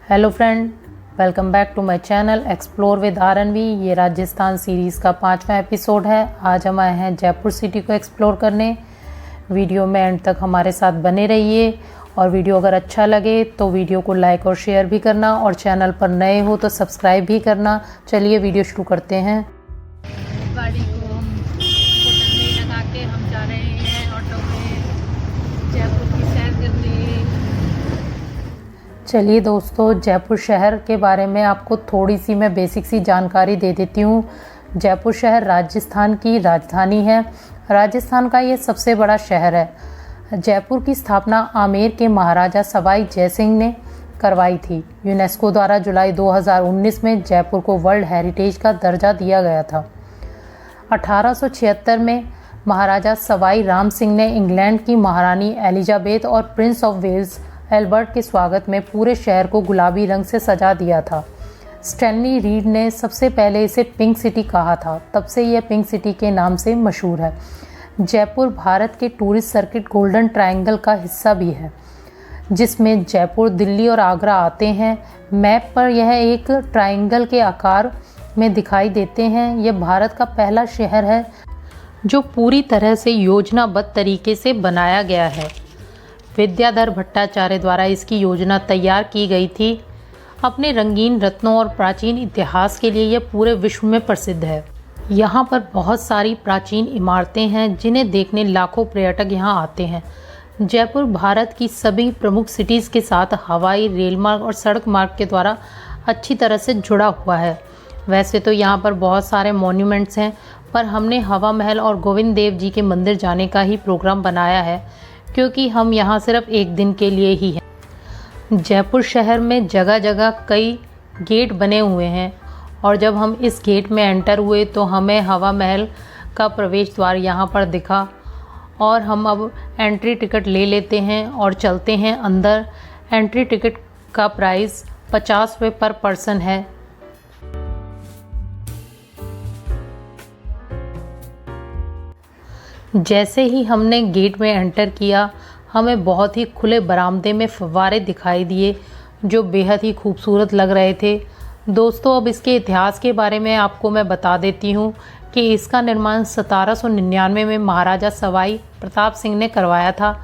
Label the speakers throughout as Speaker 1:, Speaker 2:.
Speaker 1: Hello friend, welcome back to my channel explore with RNV. ये Rajasthan series का 5वां episode है। आज हम आए हैं जयपुर सिटी को एक्सप्लोर करने। वीडियो में एंड तक हमारे साथ बने रहिए और वीडियो अगर अच्छा लगे तो वीडियो को लाइक और शेयर भी करना और चैनल पर नए हो तो सब्सक्राइब भी करना। चलिए वीडियो शुरू करते हैं।
Speaker 2: गाड़ी को हम होटल में लगा के हम जा रहे हैं ऑटो में जयपुर की सैर करने।
Speaker 1: चलिए दोस्तों, जयपुर शहर के बारे में आपको थोड़ी सी मैं बेसिक सी जानकारी दे देती हूँ। जयपुर शहर राजस्थान की राजधानी है। राजस्थान का ये सबसे बड़ा शहर है। जयपुर की स्थापना आमेर के महाराजा सवाई जयसिंह ने करवाई थी। यूनेस्को द्वारा जुलाई 2019 में जयपुर को वर्ल्ड हेरिटेज का दर्जा दिया गया था। 1876 में महाराजा सवाई राम सिंह ने इंग्लैंड की महारानी एलिजाबेथ और प्रिंस ऑफ वेल्स एल्बर्ट के स्वागत में पूरे शहर को गुलाबी रंग से सजा दिया था। स्टैनली रीड ने सबसे पहले इसे पिंक सिटी कहा था, तब से यह पिंक सिटी के नाम से मशहूर है। जयपुर भारत के टूरिस्ट सर्किट गोल्डन ट्रायंगल का हिस्सा भी है, जिसमें जयपुर, दिल्ली और आगरा आते हैं। मैप पर यह एक ट्रायंगल के आकार में दिखाई देते हैं। यह भारत का पहला शहर है जो पूरी तरह से योजनाबद्ध तरीके से बनाया गया है। विद्याधर भट्टाचार्य द्वारा इसकी योजना तैयार की गई थी। अपने रंगीन रत्नों और प्राचीन इतिहास के लिए यह पूरे विश्व में प्रसिद्ध है। यहाँ पर बहुत सारी प्राचीन इमारतें हैं जिन्हें देखने लाखों पर्यटक यहाँ आते हैं। जयपुर भारत की सभी प्रमुख सिटीज़ के साथ हवाई, रेल मार्ग और सड़क मार्ग के द्वारा अच्छी तरह से जुड़ा हुआ है। वैसे तो यहाँ पर बहुत सारे मॉन्यूमेंट्स हैं, पर हमने हवा महल और गोविंद देव जी के मंदिर जाने का ही प्रोग्राम बनाया है, क्योंकि हम यहाँ सिर्फ एक दिन के लिए ही हैं। जयपुर शहर में जगह जगह कई गेट बने हुए हैं और जब हम इस गेट में एंटर हुए तो हमें हवा महल का प्रवेश द्वार यहाँ पर दिखा और हम अब एंट्री टिकट ले लेते हैं और चलते हैं अंदर। एंट्री टिकट का प्राइस 50 रुपये पर पर्सन है। जैसे ही हमने गेट में एंटर किया, हमें बहुत ही खुले बरामदे में फव्वारे दिखाई दिए जो बेहद ही खूबसूरत लग रहे थे। दोस्तों, अब इसके इतिहास के बारे में आपको मैं बता देती हूँ कि इसका निर्माण 1799 में महाराजा सवाई प्रताप सिंह ने करवाया था,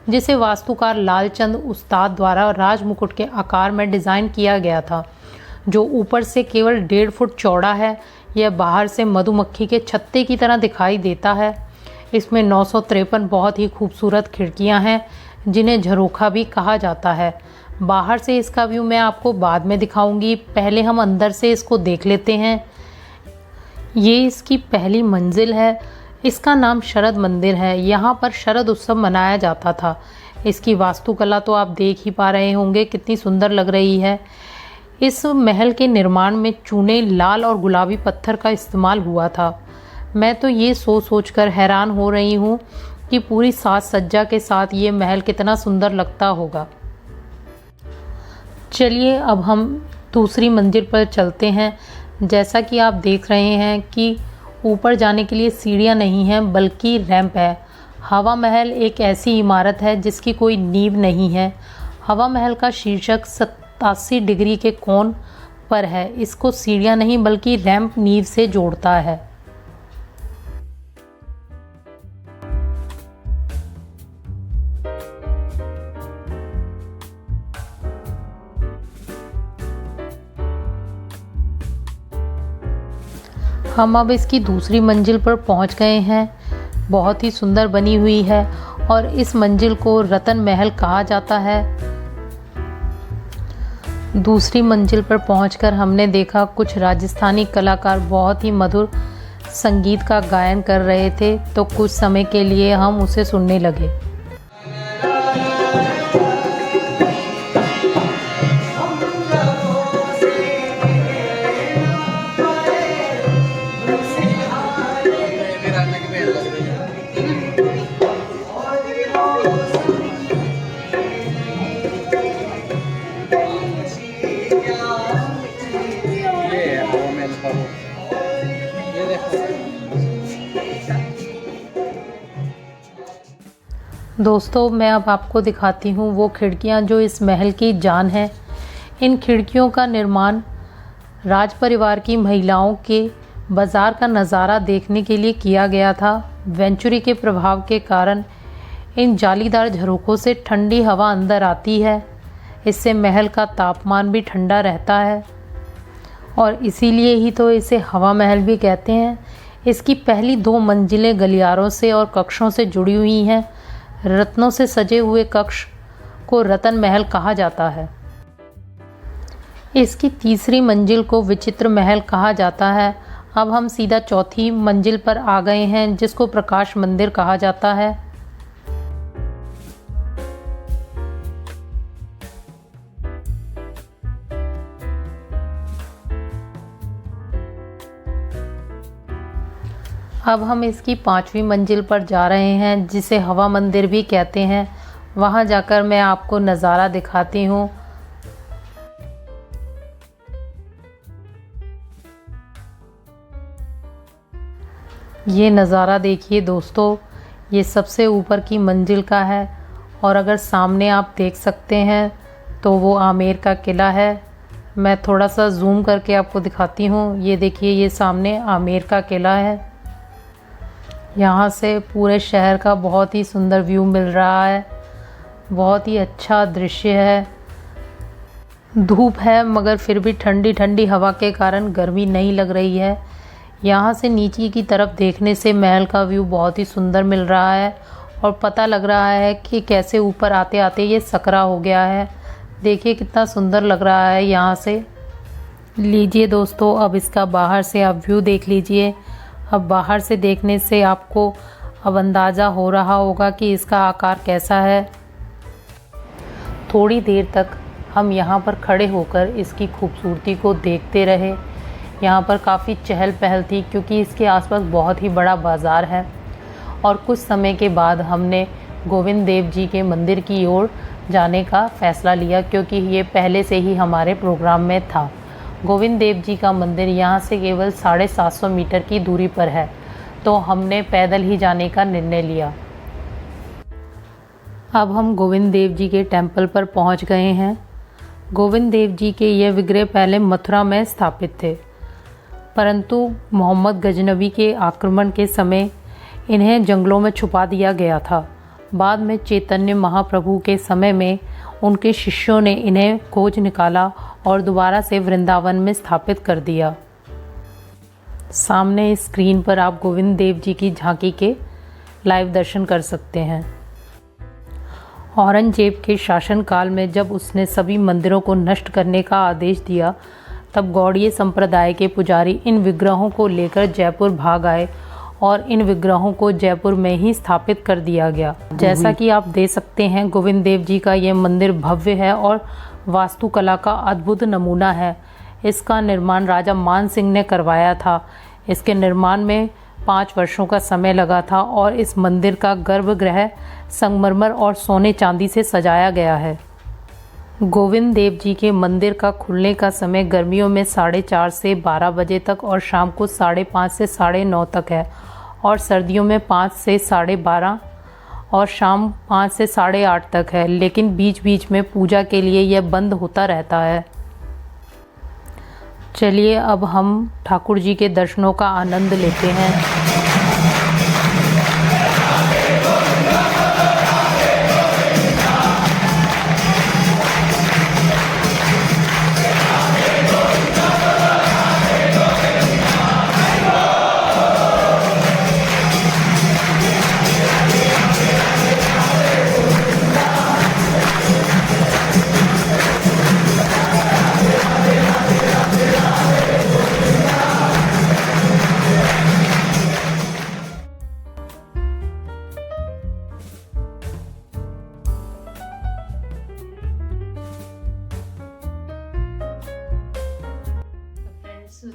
Speaker 1: जिसे वास्तुकार लालचंद उस्ताद द्वारा राजमुकुट के आकार में डिज़ाइन किया गया था, जो ऊपर से केवल 1.5 फुट चौड़ा है। यह बाहर से मधुमक्खी के छत्ते की तरह दिखाई देता है। इसमें 953 बहुत ही खूबसूरत खिड़कियां हैं, जिन्हें झरोखा भी कहा जाता है। बाहर से इसका व्यू मैं आपको बाद में दिखाऊंगी, पहले हम अंदर से इसको देख लेते हैं। ये इसकी पहली मंजिल है। इसका नाम शरद मंदिर है। यहाँ पर शरद उत्सव मनाया जाता था। इसकी वास्तुकला तो आप देख ही पा रहे होंगे कितनी सुंदर लग रही है। इस महल के निर्माण में चूने, लाल और गुलाबी पत्थर का इस्तेमाल हुआ था। मैं तो ये सोच कर हैरान हो रही हूँ कि पूरी साज सज्जा के साथ ये महल कितना सुंदर लगता होगा। चलिए अब हम दूसरी मंजिल पर चलते हैं। जैसा कि आप देख रहे हैं कि ऊपर जाने के लिए सीढ़ियाँ नहीं हैं, बल्कि रैंप है। हवा महल एक ऐसी इमारत है जिसकी कोई नींव नहीं है। हवा महल का शीर्षक 87 डिग्री के कोण पर है। इसको सीढ़ियाँ नहीं बल्कि रैंप नींव से जोड़ता है। हम अब इसकी दूसरी मंजिल पर पहुंच गए हैं। बहुत ही सुंदर बनी हुई है और इस मंजिल को रतन महल कहा जाता है। दूसरी मंजिल पर पहुंचकर हमने देखा कुछ राजस्थानी कलाकार बहुत ही मधुर संगीत का गायन कर रहे थे, तो कुछ समय के लिए हम उसे सुनने लगे। दोस्तों, मैं अब आपको दिखाती हूँ वो खिड़कियाँ जो इस महल की जान है। इन खिड़कियों का निर्माण राज परिवार की महिलाओं के बाज़ार का नज़ारा देखने के लिए किया गया था। वेंचुरी के प्रभाव के कारण इन जालीदार झरोखों से ठंडी हवा अंदर आती है। इससे महल का तापमान भी ठंडा रहता है और इसीलिए ही तो इसे हवा महल भी कहते हैं। इसकी पहली 2 मंजिलें गलियारों से और कक्षों से जुड़ी हुई हैं। रत्नों से सजे हुए कक्ष को रतन महल कहा जाता है। इसकी तीसरी मंजिल को विचित्र महल कहा जाता है। अब हम सीधा चौथी मंजिल पर आ गए हैं, जिसको प्रकाश मंदिर कहा जाता है। अब हम इसकी 5वीं मंजिल पर जा रहे हैं, जिसे हवा मंदिर भी कहते हैं। वहां जाकर मैं आपको नज़ारा दिखाती हूँ। ये नज़ारा देखिए दोस्तों, ये सबसे ऊपर की मंजिल का है और अगर सामने आप देख सकते हैं तो वो आमेर का किला है। मैं थोड़ा सा जूम करके आपको दिखाती हूँ। ये देखिए, ये सामने आमेर का किला है। यहाँ से पूरे शहर का बहुत ही सुंदर व्यू मिल रहा है। बहुत ही अच्छा दृश्य है। धूप है मगर फिर भी ठंडी ठंडी हवा के कारण गर्मी नहीं लग रही है। यहाँ से नीचे की तरफ देखने से महल का व्यू बहुत ही सुंदर मिल रहा है और पता लग रहा है कि कैसे ऊपर आते आते ये सकरा हो गया है। देखिए कितना सुंदर लग रहा है यहाँ से। लीजिए दोस्तों, अब इसका बाहर से आप व्यू देख लीजिए। अब बाहर से देखने से आपको अब अंदाज़ा हो रहा होगा कि इसका आकार कैसा है। थोड़ी देर तक हम यहाँ पर खड़े होकर इसकी खूबसूरती को देखते रहे। यहाँ पर काफ़ी चहल पहल थी क्योंकि इसके आसपास बहुत ही बड़ा बाज़ार है। और कुछ समय के बाद हमने गोविंद देव जी के मंदिर की ओर जाने का फ़ैसला लिया, क्योंकि ये पहले से ही हमारे प्रोग्राम में था। गोविंद देव जी का मंदिर यहाँ से केवल 750 मीटर की दूरी पर है, तो हमने पैदल ही जाने का निर्णय लिया। अब हम गोविंद देव जी के टेम्पल पर पहुँच गए हैं। गोविंद देव जी के ये विग्रह पहले मथुरा में स्थापित थे, परंतु मोहम्मद गजनवी के आक्रमण के समय इन्हें जंगलों में छुपा दिया गया था। बाद में चैतन्य महाप्रभु के समय में उनके शिष्यों ने इन्हें खोज निकाला और दोबारा से वृंदावन में स्थापित कर दिया। सामने स्क्रीन पर आप गोविंद देव जी की झांकी के लाइव दर्शन कर सकते हैं। औरंगजेब के शासनकाल में जब उसने सभी मंदिरों को नष्ट करने का आदेश दिया, तब गौड़ीय संप्रदाय के पुजारी इन विग्रहों को लेकर जयपुर भाग आए और इन विग्रहों को जयपुर में ही स्थापित कर दिया गया। जैसा कि आप देख सकते हैं, गोविंद देव जी का ये मंदिर भव्य है और वास्तुकला का अद्भुत नमूना है। इसका निर्माण राजा मान सिंह ने करवाया था। इसके निर्माण में 5 वर्षों का समय लगा था और इस मंदिर का गर्भगृह संगमरमर और सोने चांदी से सजाया गया है। गोविंद देव जी के मंदिर का खुलने का समय गर्मियों में 4:30 से 12 बजे तक और शाम को 5:30 से 9:30 तक है, और सर्दियों में 5 से 12:30 और शाम 5 से 8:30 तक है, लेकिन बीच बीच में पूजा के लिए यह बंद होता रहता है। चलिए अब हम ठाकुर जी के दर्शनों का आनंद लेते हैं।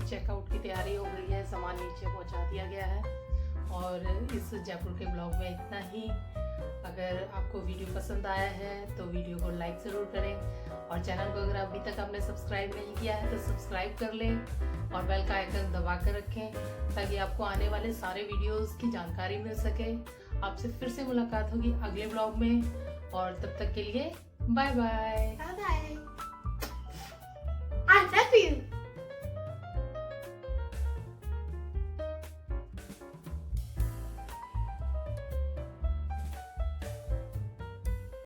Speaker 1: चेकआउट की तैयारी हो गई है, सामान नीचे पहुंचा दिया गया है और इस जयपुर के ब्लॉग में इतना ही। अगर आपको वीडियो पसंद आया है तो वीडियो को लाइक ज़रूर करें और चैनल को अगर अभी तक आपने सब्सक्राइब नहीं किया है तो सब्सक्राइब कर लें और बेल का आइकन दबा कर रखें ताकि आपको आने वाले सारे वीडियोस की जानकारी मिल सके। आपसे फिर से मुलाकात होगी अगले ब्लॉग में और तब तक के लिए बाय बाय।